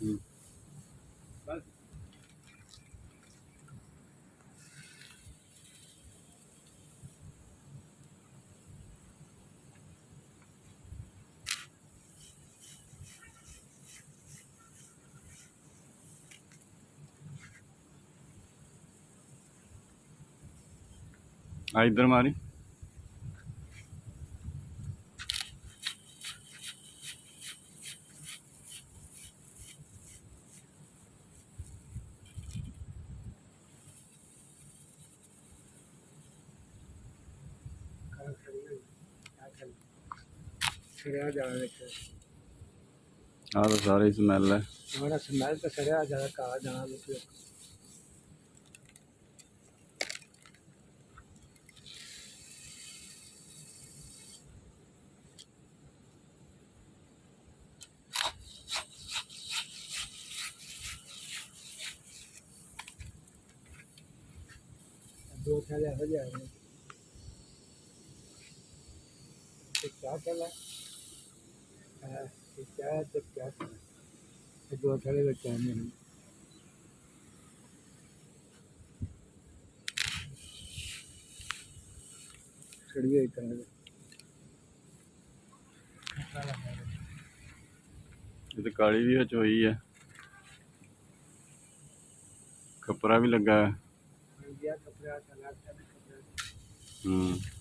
हम्म। बस इधर मारी। सड़िया जाना हाँ तो सारी स्मैल है। हमारा स्मेल तो सड़िया जाना कहा जाना दो थैले हो जाएंगे। क्या चला क्या तो क्या चला दो थैले बच्चे हैं सड़िया ही करने ये तो काली भी विच होई है, खपरा भी लगा है। कपड़ा चला हम्म।